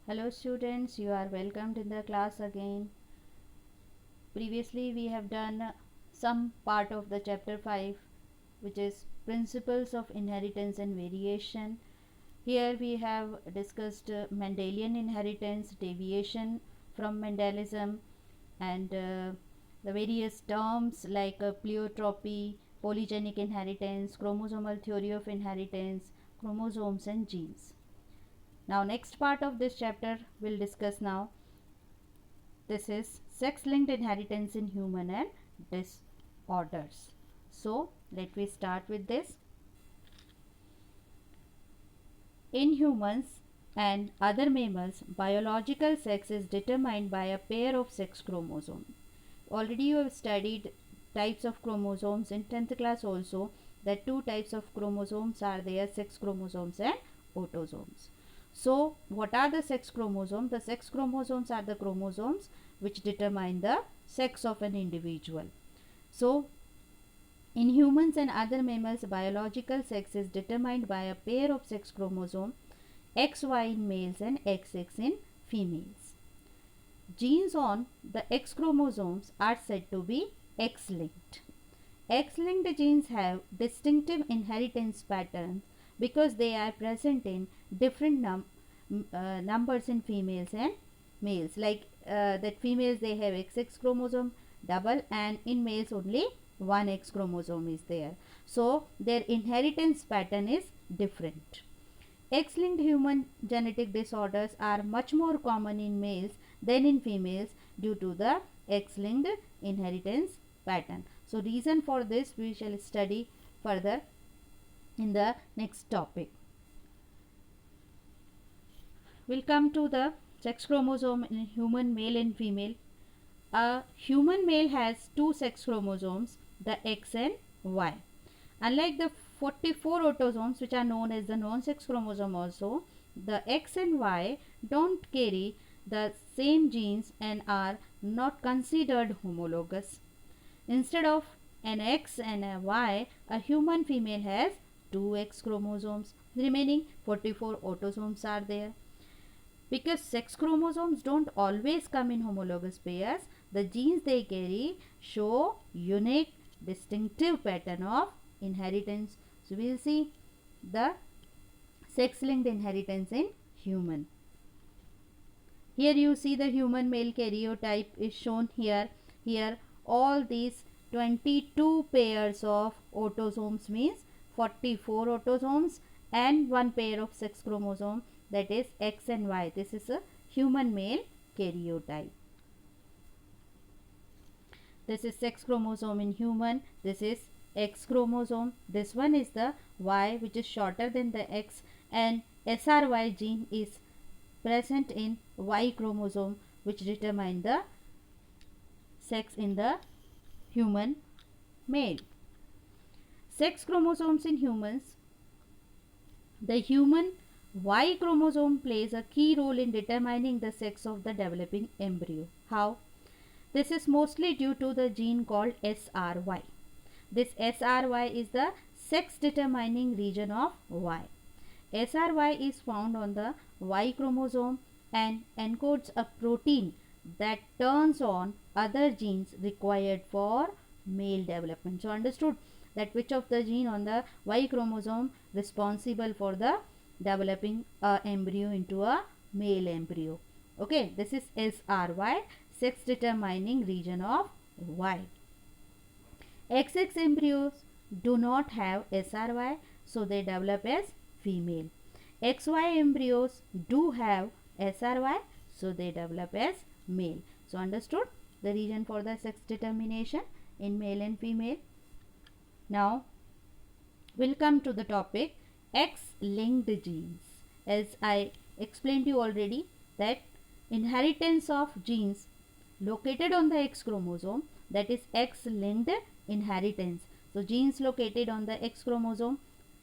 Hello students, you are welcomed in the class again. Previously we have done some part of the chapter 5, which is principles of inheritance and variation. Here we have discussed Mendelian inheritance, deviation from Mendelism, and the various terms like pleiotropy, polygenic inheritance, chromosomal theory of inheritance, chromosomes and genes. Now next part of this chapter we'll discuss now. This is sex-linked inheritance in human and disorders. So let me start with this. In humans and other mammals, biological sex is determined by a pair of sex chromosomes. Already you have studied types of chromosomes in 10th class also, that two types of chromosomes are there, sex chromosomes and autosomes. So what are the sex chromosomes? The sex chromosomes are the chromosomes which determine the sex of an individual. So in humans and other mammals, biological sex is determined by a pair of sex chromosomes, XY in males and XX in females. Genes on the X chromosomes are said to be X-linked. X-linked genes have distinctive inheritance patterns because they are present in different numbers in females and males. Like that females they have XX chromosome double, and in males only one X chromosome is there. So their inheritance pattern is different. X-linked human genetic disorders are much more common in males than in females due to the X-linked inheritance pattern. So reason for this we shall study further in the next topic. We'll come to the sex chromosome in human male and female. A human male has two sex chromosomes, the X and Y. Unlike the 44 autosomes which are known as the non-sex chromosome also, the X and Y don't carry the same genes and are not considered homologous. Instead of an X and a Y, a human female has two X chromosomes. The remaining 44 autosomes are there. Because sex chromosomes don't always come in homologous pairs, the genes they carry show unique distinctive pattern of inheritance. So we will see the sex-linked inheritance in human. Here you see the human male karyotype is shown here. Here all these 22 pairs of autosomes means 44 autosomes and one pair of sex chromosome, that is X and Y. This is a human male karyotype. This is sex chromosome in human. This is X chromosome. This one is the Y, which is shorter than the X, and SRY gene is present in Y chromosome, which determine the sex in the human male. Sex chromosomes in humans. The human Y chromosome plays a key role in determining the sex of the developing embryo. How? This is mostly due to the gene called SRY. This SRY is the sex determining region of Y. SRY is found on the Y chromosome and encodes a protein that turns on other genes required for male development. So understood that which of the gene on the Y chromosome responsible for the developing a embryo into a male embryo. Okay, this is SRY, sex determining region of Y. XX embryos do not have SRY, so they develop as female. XY embryos do have SRY, so they develop as male. So understood the region for the sex determination in male and female. Now we'll come to the topic X-linked genes. As I explained you already that inheritance of genes located on the X chromosome, that is X-linked inheritance. So genes located on the X chromosome,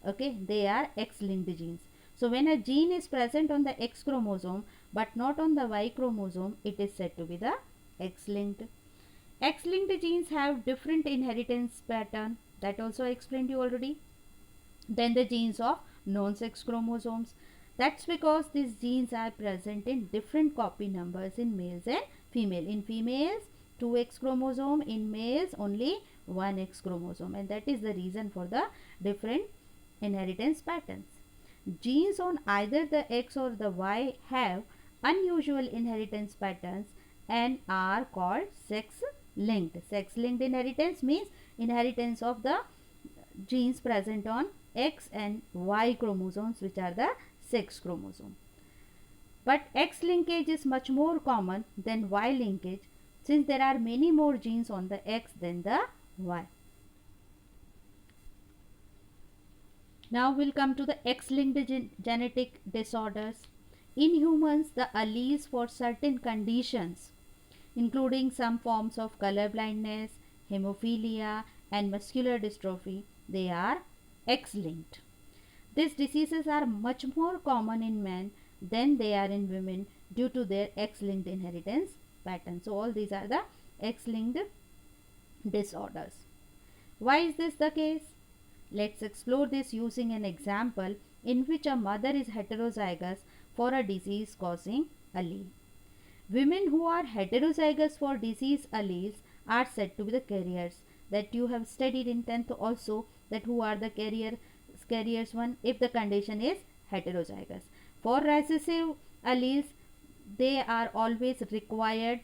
okay, they are X-linked genes. So when a gene is present on the X chromosome but not on the Y chromosome, it is said to be the X-linked. X-linked genes have different inheritance pattern, that also I explained you already. Then the genes of non-sex chromosomes. That's because these genes are present in different copy numbers in males and female. In females, 2X chromosome, in males only 1X chromosome, and that is the reason for the different inheritance patterns. Genes on either the X or the Y have unusual inheritance patterns and are called sex linked. Sex linked inheritance means inheritance of the genes present on X and Y chromosomes, which are the sex chromosome. But X linkage is much more common than Y linkage, since there are many more genes on the X than the Y. Now we'll come to the X-linked genetic disorders. In humans, the alleles for certain conditions, including some forms of color blindness, hemophilia, and muscular dystrophy, they are X-linked. These diseases are much more common in men than they are in women due to their X-linked inheritance pattern. So all these are the X-linked disorders. Why is this the case? Let's explore this using an example in which a mother is heterozygous for a disease causing allele. Women who are heterozygous for disease alleles are said to be the carriers, that you have studied in 10th also, that who are the carriers one if the condition is heterozygous. For recessive alleles, they are always required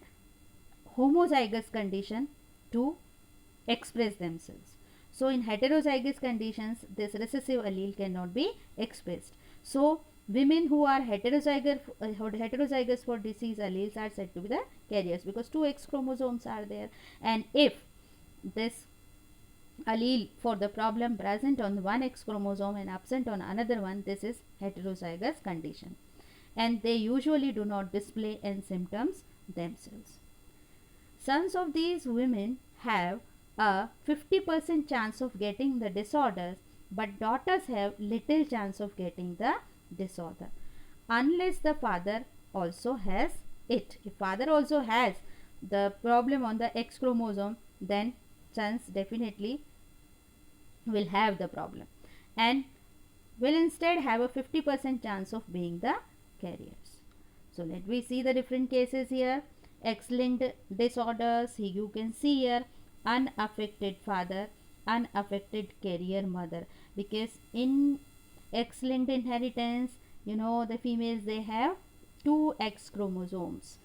homozygous condition to express themselves. So in heterozygous conditions, this recessive allele cannot be expressed. So women who are heterozygous for disease alleles are said to be the carriers, because 2X chromosomes are there, and if this allele for the problem present on one X chromosome and absent on another one, this is heterozygous condition, and they usually do not display any symptoms themselves. Sons of these women have a 50% chance of getting the disorders, but daughters have little chance of getting the disorder unless the father also has it. If father also has the problem on the X chromosome, then sons definitely will have the problem and will instead have a 50% chance of being the carriers. So let me see the different cases here. X-linked disorders, you can see here unaffected father, unaffected carrier mother, because in X-linked inheritance, the females, they have 2X chromosomes,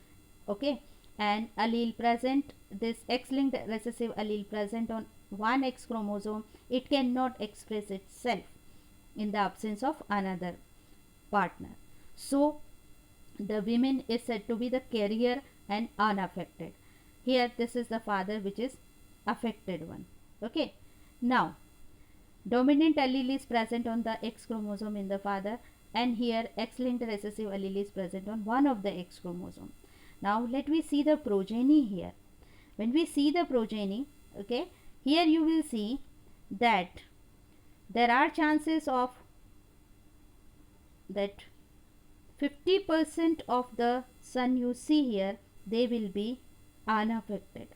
okay, and allele present, this X-linked recessive allele present on one X chromosome, it cannot express itself in the absence of another partner. So the women is said to be the carrier and unaffected. Here this is the father, which is affected one. Okay, now dominant allele is present on the X chromosome in the father, and here X-linked recessive allele is present on one of the X chromosome. Now let me see the progeny here. When we see the progeny, okay, here you will see that there are chances of that 50% of the son you see here, they will be unaffected,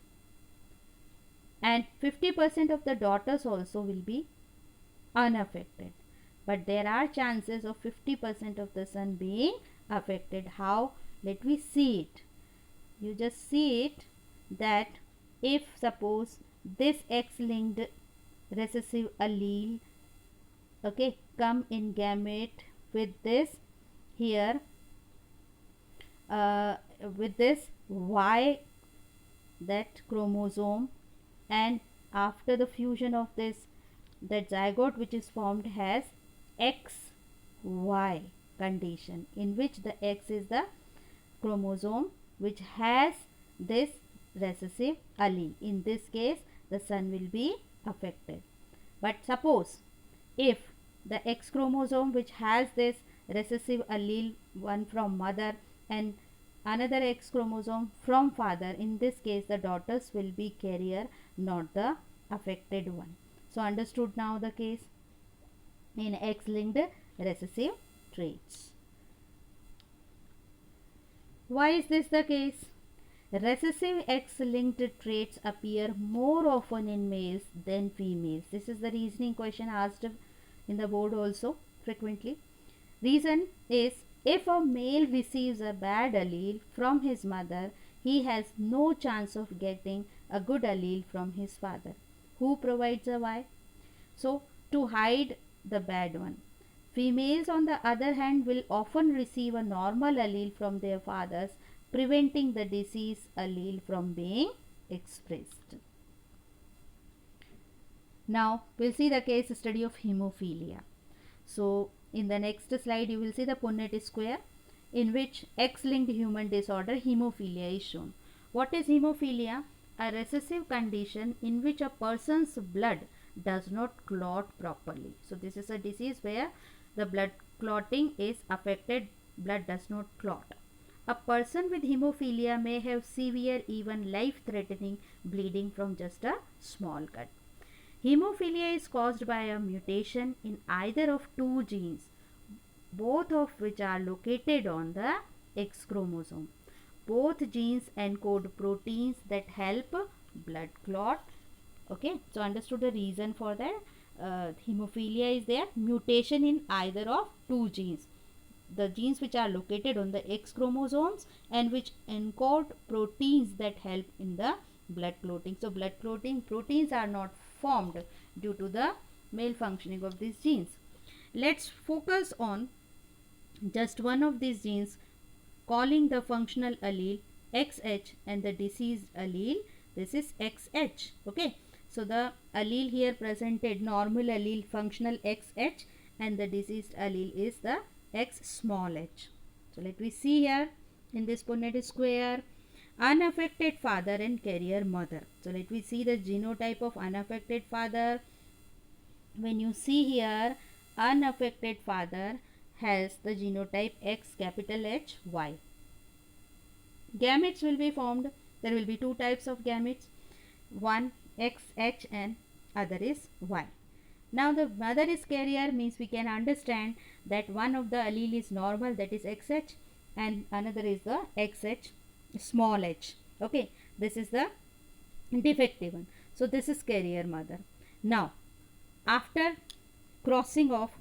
and 50% of the daughters also will be unaffected, but there are chances of 50% of the son being affected. How? Let me see it. You just see it, that if suppose this X-linked recessive allele, okay, come in gamete with this here with this Y, that chromosome, and after the fusion of this, that zygote which is formed has XY condition, in which the X is the chromosome which has this recessive allele. In this case, the son will be affected. But suppose if the X chromosome which has this recessive allele, one from mother and another X chromosome from father, in this case the daughters will be carrier, not the affected one. So understood now the case in X-linked recessive traits. Why is this the case? Recessive X-linked traits appear more often in males than females. This is the reasoning question asked in the board also frequently. Reason is, if a male receives a bad allele from his mother, he has no chance of getting a good allele from his father. Who provides a Y? So, to hide the bad one. Females, on the other hand, will often receive a normal allele from their fathers, preventing the disease allele from being expressed. Now, we'll see the case study of hemophilia. So, in the next slide, you will see the Punnett square in which X-linked human disorder hemophilia is shown. What is hemophilia? A recessive condition in which a person's blood does not clot properly. So, this is a disease where the blood clotting is affected, blood does not clot. A person with hemophilia may have severe, even life-threatening bleeding from just a small cut. Hemophilia is caused by a mutation in either of two genes, both of which are located on the X chromosome. Both genes encode proteins that help blood clot. Okay, so understood the reason for that. Hemophilia is there, mutation in either of two genes. The genes which are located on the X chromosomes and which encode proteins that help in the blood clotting. So, blood clotting proteins are not formed due to the malfunctioning of these genes. Let's focus on just one of these genes, calling the functional allele XH and the diseased allele, this is XH. Okay, so the allele here presented, normal allele functional XH, and the diseased allele is the X small h. So let me see here in this Punnett square, unaffected father and carrier mother. So let me see the genotype of unaffected father. When you see here, unaffected father has the genotype X capital H Y. Gametes will be formed. There will be two types of gametes. One XH and other is Y. Now the mother is carrier means we can understand that one of the allele is normal, that is XH, and another is the XH small h. Okay, this is the defective one. So this is carrier mother. Now after crossing of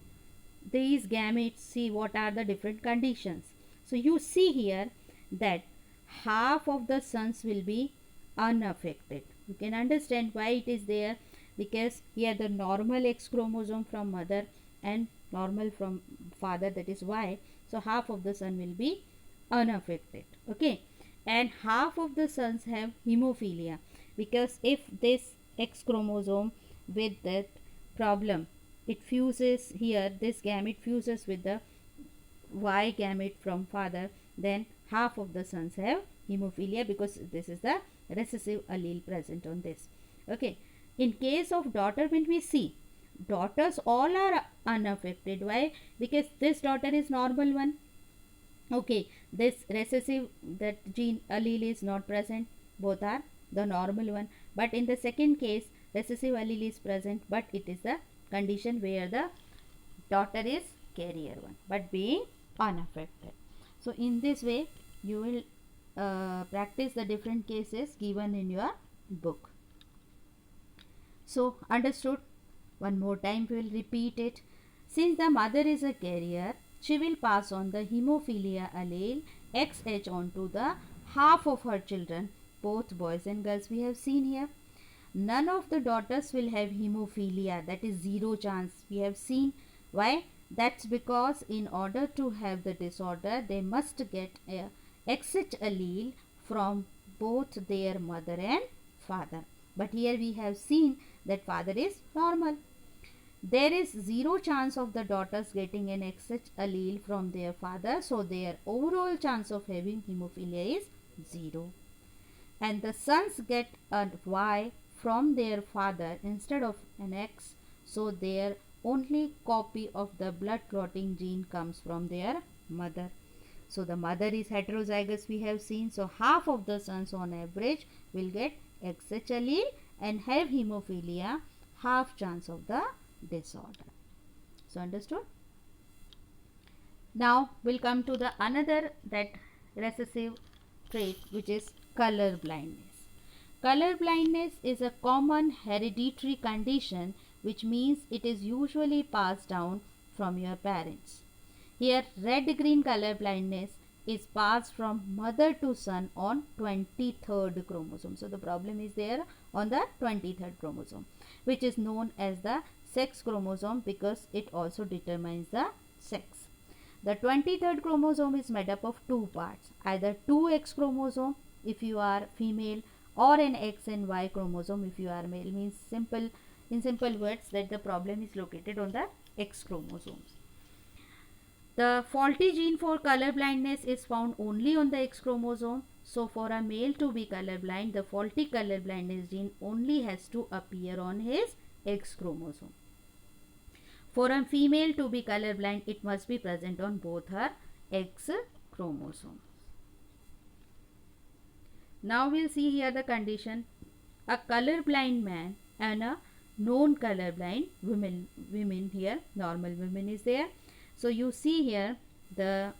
these gametes, see what are the different conditions. So you see here that half of the sons will be unaffected. You can understand why it is there, because here the normal X chromosome from mother and normal from father, that is Y. So half of the son will be unaffected. Okay, and half of the sons have hemophilia, because if this X chromosome with that problem, it fuses here, this gamete fuses with the Y gamete from father, then half of the sons have hemophilia, because this is the recessive allele present on this. Okay, in case of daughter, when we see, daughters all are unaffected. Why? Because this daughter is normal one. Okay, this recessive, that gene allele is not present, both are the normal one. But in the second case, recessive allele is present, but it is the condition where the daughter is carrier one, but being unaffected. So in this way you will practice the different cases given in your book. So understood? One more time we will repeat it. Since the mother is a carrier, she will pass on the hemophilia allele XH onto the half of her children, both boys and girls we have seen here. None of the daughters will have hemophilia, that is zero chance we have seen. Why? That's because in order to have the disorder, they must get a XH allele from both their mother and father. But here we have seen that father is normal. There is zero chance of the daughters getting an XH allele from their father, so their overall chance of having hemophilia is 0. And the sons get a Y from their father instead of an X, so their only copy of the blood clotting gene comes from their mother. So the mother is heterozygous we have seen, so half of the sons on average will get XH allele and have hemophilia, half chance of the disorder. So understood? Now we'll come to the another that recessive trait, which is color blindness. Color blindness is a common hereditary condition, which means it is usually passed down from your parents. Here red-green color blindness is passed from mother to son on 23rd chromosome. So the problem is there on the 23rd chromosome, which is known as the sex chromosome because it also determines the sex. The 23rd chromosome is made up of two parts, either 2X chromosome if you are female or an X and Y chromosome if you are male. Means in simple words that the problem is located on the X chromosomes. The faulty gene for color blindness is found only on the X chromosome. So for a male to be colorblind, the faulty color blindness gene only has to appear on his X chromosome. For a female to be colorblind, it must be present on both her X chromosomes. Now we'll see here the condition. A colorblind man and a non-colorblind women here, normal women is there. So you see here the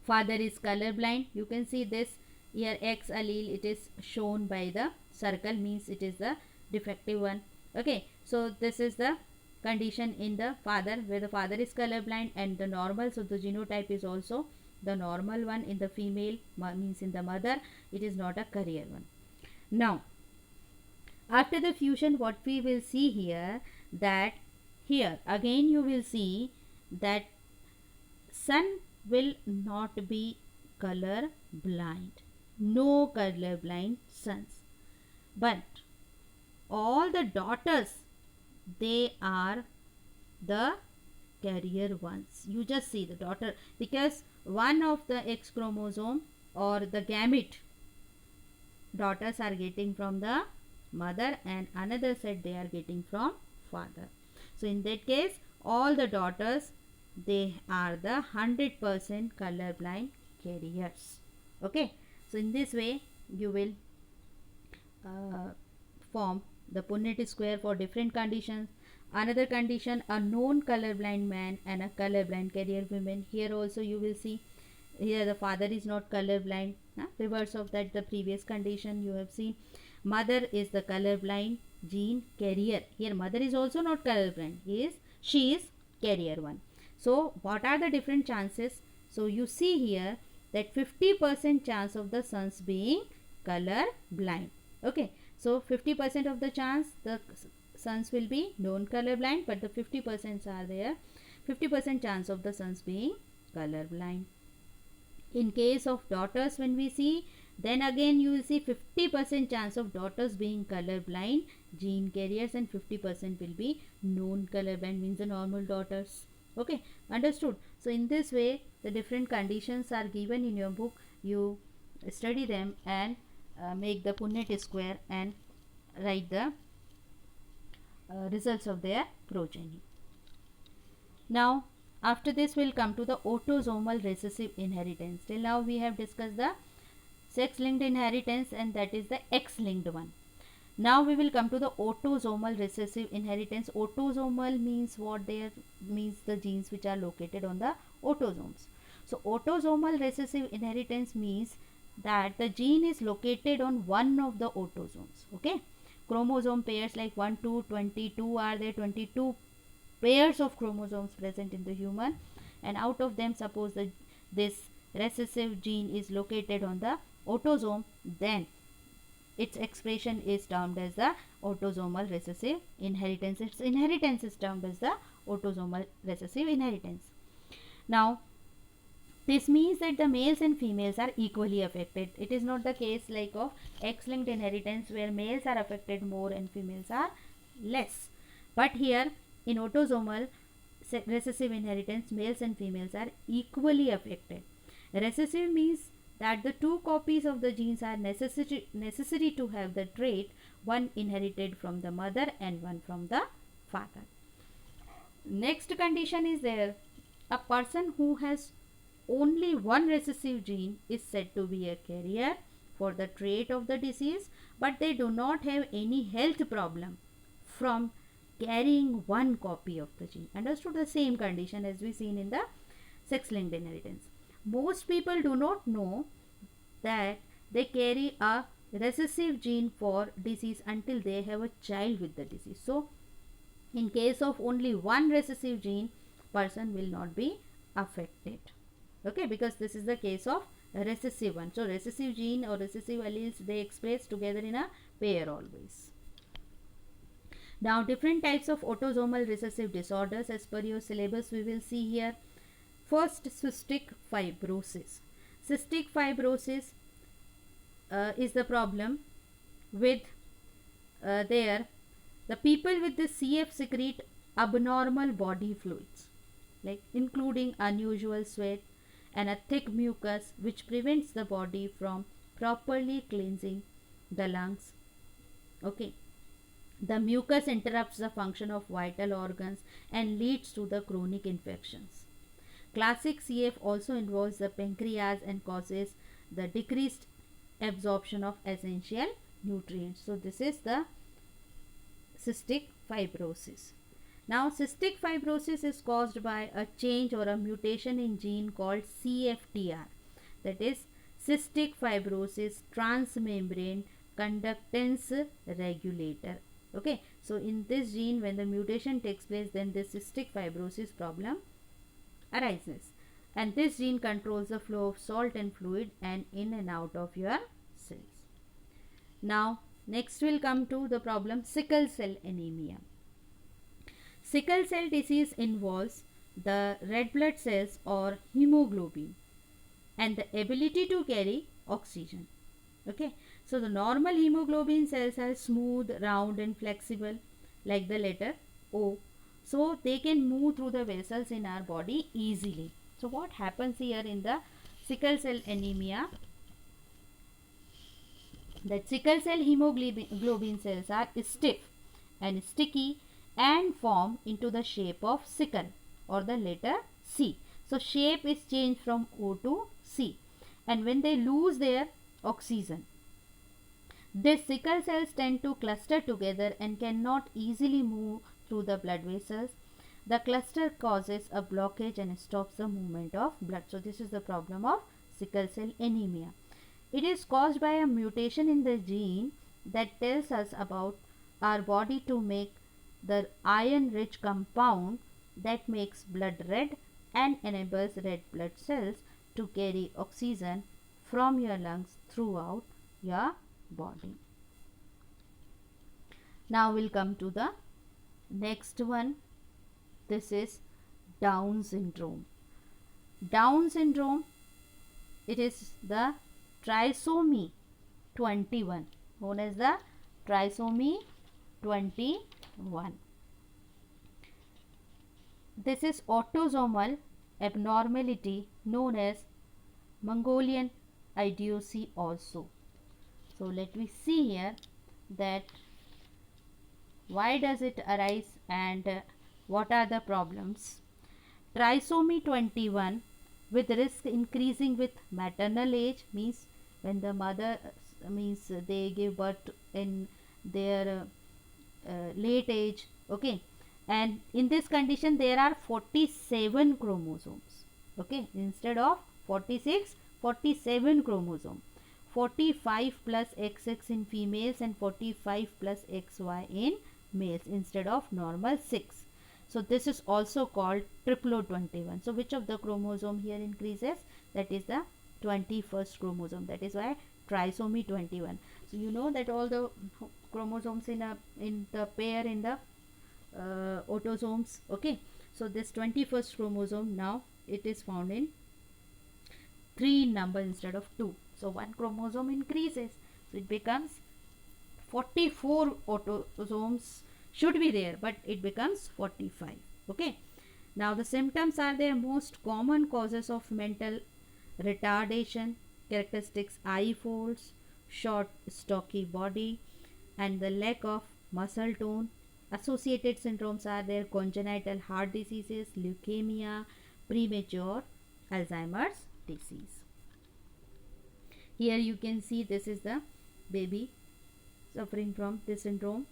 father is colorblind. You can see this here X allele, it is shown by the circle, means it is the defective one. Okay, so this is the condition in the father where the father is colorblind and the normal, so the genotype is also the normal one. In the female, means in the mother, it is not a carrier one. Now after the fusion, what we will see here, that here again you will see that son will not be color blind, no color blind sons, but all the daughters, they are the carrier ones. You just see the daughter, because one of the X chromosome or the gamete daughters are getting from the mother and another set they are getting from father. So in that case, all the daughters, they are the 100% colorblind carriers. Okay, so in this way you will form the Punnett square for different conditions. Another condition, a known colorblind man and a colorblind carrier woman. Here also you will see here the father is not colorblind. Reverse of that, the previous condition you have seen. Mother is the colorblind gene carrier. Here mother is also not colorblind. She is carrier one. So what are the different chances? So you see here that 50% chance of the sons being color blind. Okay, so 50% of the chance the sons will be non color blind, but the 50% are there, 50% chance of the sons being color blind. In case of daughters, when we see, then again you will see 50% chance of daughters being color blind gene carriers and 50% will be non color blind, means the normal daughters. Okay, understood? So in this way the different conditions are given in your book. You study them and make the Punnett square and write the results of their progeny. Now after this we'll come to the autosomal recessive inheritance. Till now we have discussed the sex linked inheritance and that is the X linked one. Now we will come to the autosomal recessive inheritance. Autosomal means what? There means the genes which are located on the autosomes. So autosomal recessive inheritance means that the gene is located on one of the autosomes. Okay, chromosome pairs like 1, 2, 22 are there, 22 pairs of chromosomes present in the human, and out of them suppose that this recessive gene is located on the autosome, then its expression is termed as the autosomal recessive inheritance. Its inheritance is termed as the autosomal recessive inheritance. Now this means that the males and females are equally affected. It is not the case like of X-linked inheritance where males are affected more and females are less. But here in autosomal recessive inheritance, males and females are equally affected. Recessive means that the two copies of the genes are necessary to have the trait, one inherited from the mother and one from the father. Next condition is there, a person who has only one recessive gene is said to be a carrier for the trait of the disease, but they do not have any health problem from carrying one copy of the gene. Understood? The same condition as we seen in the sex linked inheritance. Most people do not know that they carry a recessive gene for disease until they have a child with the disease. So in case of only one recessive gene, person will not be affected. Okay, because this is the case of recessive one. So recessive gene or recessive alleles, they express together in a pair always. Now different types of autosomal recessive disorders as per your syllabus we will see here. First, cystic fibrosis. Cystic fibrosis is the problem with the people with the CF secrete abnormal body fluids, like including unusual sweat and a thick mucus which prevents the body from properly cleansing the lungs. Okay, the mucus interrupts the function of vital organs and leads to the chronic infections. Classic CF also involves the pancreas and causes the decreased absorption of essential nutrients. So this is the cystic fibrosis. Now cystic fibrosis is caused by a change or a mutation in gene called CFTR, that is cystic fibrosis transmembrane conductance regulator. Okay, so in this gene when the mutation takes place, then this cystic fibrosis problem arises, and this gene controls the flow of salt and fluid and in and out of your cells. Now next we'll come to the problem sickle cell anemia. Sickle cell disease involves the red blood cells or hemoglobin and the ability to carry oxygen. Okay, so the normal hemoglobin cells are smooth, round and flexible like the letter O, so they can move through the vessels in our body easily. So what happens here in the sickle cell anemia, that sickle cell hemoglobin cells are stiff and sticky and form into the shape of sickle or the letter C. So shape is changed from O to C, and when they lose their oxygen, these sickle cells tend to cluster together and cannot easily move through the blood vessels. The cluster causes a blockage and stops the movement of blood. So this is the problem of sickle cell anemia. It is caused by a mutation in the gene that tells us about our body to make the iron rich compound that makes blood red and enables red blood cells to carry oxygen from your lungs throughout your body. Now we'll come to the next one. This is Down syndrome. Down syndrome, it is the trisomy 21, known as the trisomy 21. This is autosomal abnormality known as Mongolian idiocy also. So let me see here that why does it arise and what are the problems. Trisomy 21 with risk increasing with maternal age, means when the mother means they give birth in their late age. Okay, and in this condition there are 47 chromosomes. Okay, instead of 46, 47 chromosomes. 45 plus XX in females and 45 plus XY in males instead of normal 6. So this is also called triplo 21. So which of the chromosome here increases? That is the 21st chromosome. That is why trisomy 21. So you know that all the chromosomes in the pair in the autosomes. Okay, so this 21st chromosome, now it is found in 3 in number instead of 2. So one chromosome increases, so it becomes 44 autosomes should be there, but it becomes 45. Okay, now the symptoms are their most common causes of mental retardation, characteristics: eye folds, short stocky body and the lack of muscle tone. Associated syndromes are their congenital heart diseases, leukemia, premature Alzheimer's disease. Here you can see this is the baby suffering from this syndrome.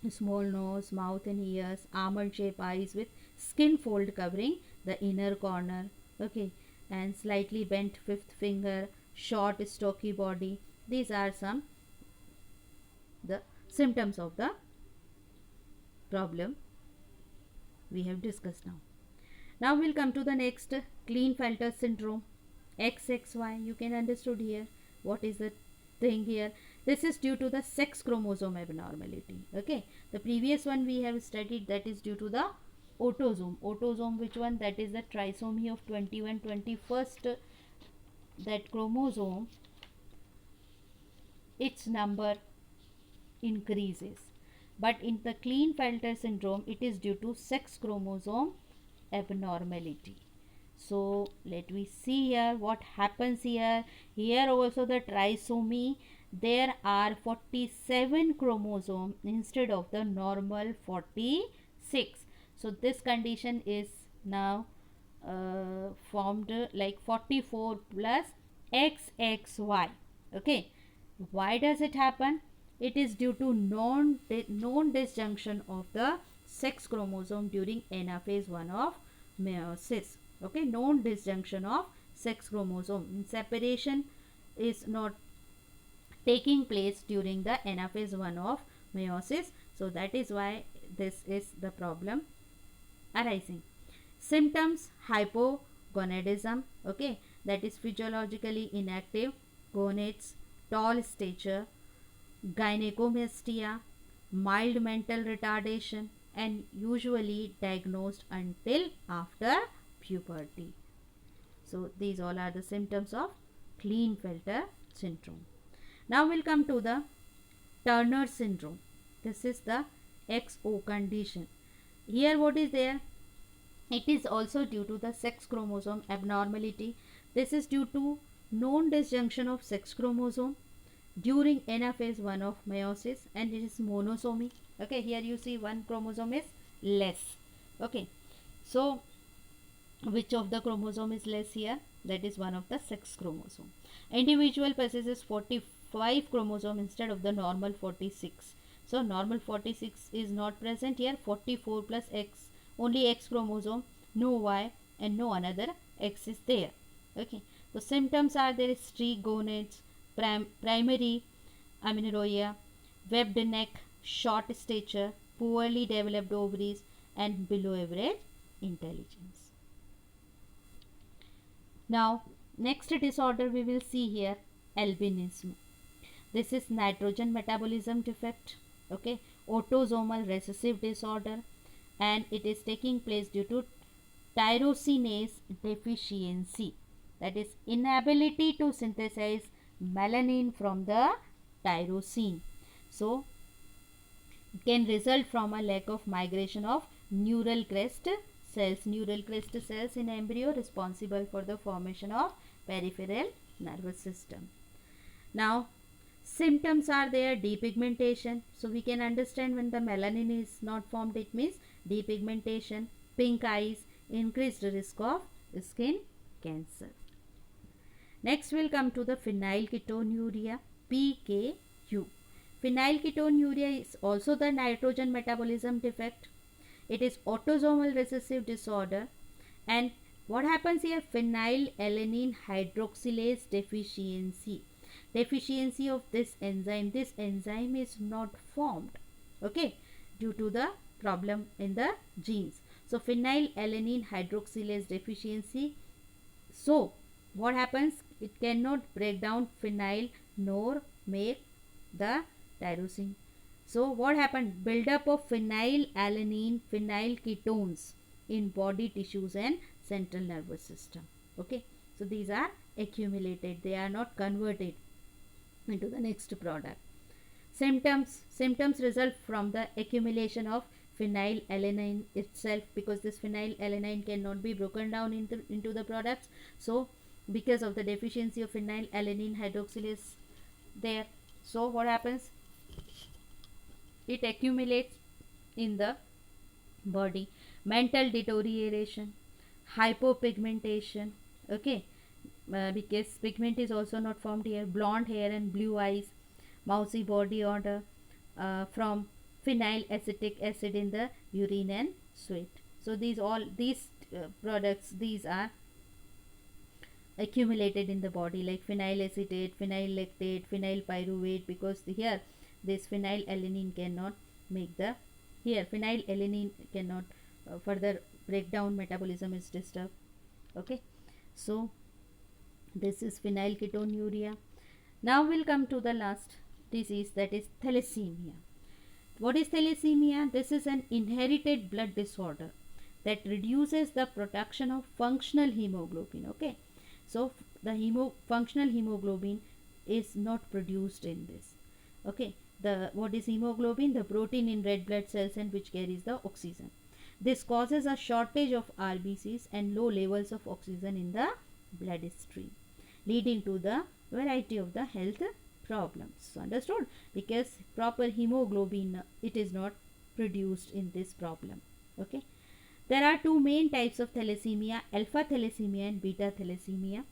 Small nose, mouth and ears, almond shaped eyes with skin fold covering the inner corner. Okay, and slightly bent fifth finger, short stocky body. These are some the symptoms of the problem we have discussed now. Now we'll come to the next, Klinefelter syndrome, XXY. You can understood here what is the thing here. This is due to the sex chromosome abnormality. Okay, the previous one we have studied, that is due to the autosome. Autosome, which one? That is the trisomy of 21, 21st, that chromosome, its number increases. But in the Klinefelter syndrome, it is due to sex chromosome abnormality. So let me see here what happens here. Here also the trisomy, there are 47 chromosomes instead of the normal 46. So this condition is now formed like 44 plus XXY. Okay, why does it happen? It is due to known disjunction of the sex chromosome during anaphase 1 of meiosis. Okay, known disjunction of sex chromosome. Separation is not taking place during the anaphase 1 of meiosis. So that is why this is the problem arising. Symptoms: hypogonadism, okay, that is physiologically inactive gonads, tall stature, gynecomastia, mild mental retardation, and usually diagnosed until after puberty. So these all are the symptoms of Klinefelter syndrome. Now we'll come to the Turner syndrome. This is the XO condition. Here what is there? It is also due to the sex chromosome abnormality. This is due to known disjunction of sex chromosome during anaphase 1 of meiosis, and it is monosomy. Okay, here you see one chromosome is less. Okay, so which of the chromosome is less here? That is one of the sex chromosome. Individual possesses 45 chromosome instead of the normal 46. So normal 46 is not present here. 44 plus X, only X chromosome, no Y, and no another X is there. Okay, so symptoms are there: streak gonads, primary amenorrhea, webbed neck, short stature, poorly developed ovaries, and below average intelligence. Now next disorder we will see here, albinism. This is nitrogen metabolism defect. Okay, autosomal recessive disorder, and it is taking place due to tyrosinase deficiency, that is inability to synthesize melanin from the tyrosine. So it can result from a lack of migration of neural crest cells. Neural crest cells in embryo responsible for the formation of peripheral nervous system. Now symptoms are there: depigmentation. So we can understand when the melanin is not formed, it means depigmentation, pink eyes, increased risk of skin cancer. Next we'll come to the phenylketonuria, PKU. Phenylketonuria is also the nitrogen metabolism defect. It is autosomal recessive disorder, and what happens here? Phenylalanine hydroxylase deficiency. Deficiency of this enzyme. This enzyme is not formed, okay, due to the problem in the genes. So phenylalanine hydroxylase deficiency. So what happens? It cannot break down phenyl nor make the tyrosine. So what happened? Buildup of phenylalanine, phenylketones in body tissues and central nervous system. Okay, so these are accumulated, they are not converted into the next product. Symptoms result from the accumulation of phenylalanine itself, because this phenylalanine cannot be broken down into the products. So because of the deficiency of phenylalanine hydroxylase there, so what happens? It accumulates in the body. Mental deterioration, hypopigmentation, okay, because pigment is also not formed here. Blonde hair and blue eyes, mousy body odor from phenylacetic acid in the urine and sweat. So these products, these are accumulated in the body, like phenylacetate, phenylactate, phenylpyruvate, because here this phenylalanine cannot make the, here phenylalanine cannot further breakdown metabolism is disturbed. Okay, so this is phenylketonuria. Now we'll come to the last disease, that is thalassemia. What is thalassemia? This is an inherited blood disorder that reduces the production of functional hemoglobin. Okay, so the functional hemoglobin is not produced in this. Okay, the what is hemoglobin? The protein in red blood cells and which carries the oxygen. This causes a shortage of RBCs and low levels of oxygen in the bloodstream, leading to the variety of the health problems. So understood? Because proper hemoglobin it is not produced in this problem. Okay. There are two main types of thalassemia, alpha thalassemia and beta thalassemia.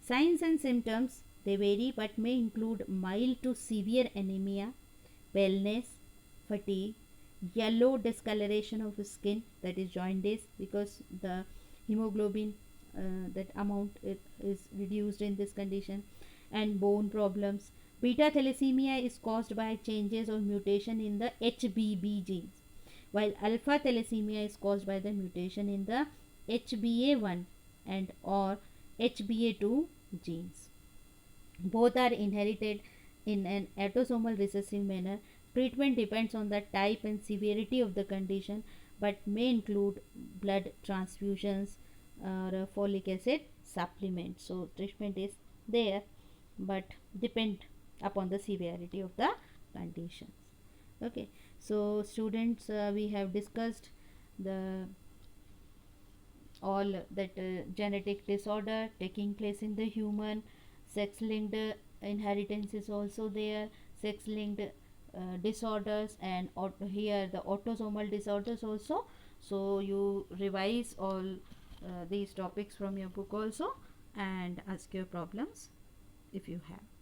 Signs and symptoms they vary but may include mild to severe anemia, paleness, fatigue, yellow discoloration of skin, that is jaundice, because the hemoglobin that amount is reduced in this condition, and bone problems. Beta thalassemia is caused by changes or mutation in the HBB genes, while alpha thalassemia is caused by the mutation in the HBA1 and or HBA2 genes. Both are inherited in an autosomal recessive manner. Treatment depends on the type and severity of the condition but may include blood transfusions or folic acid supplement. So treatment is there but depend upon the severity of the conditions. Okay, so students, we have discussed the all that genetic disorder taking place in the human. Sex linked inheritance is also there, sex linked disorders, and here the autosomal disorders also. So you revise all these topics from your book also and ask your problems if you have.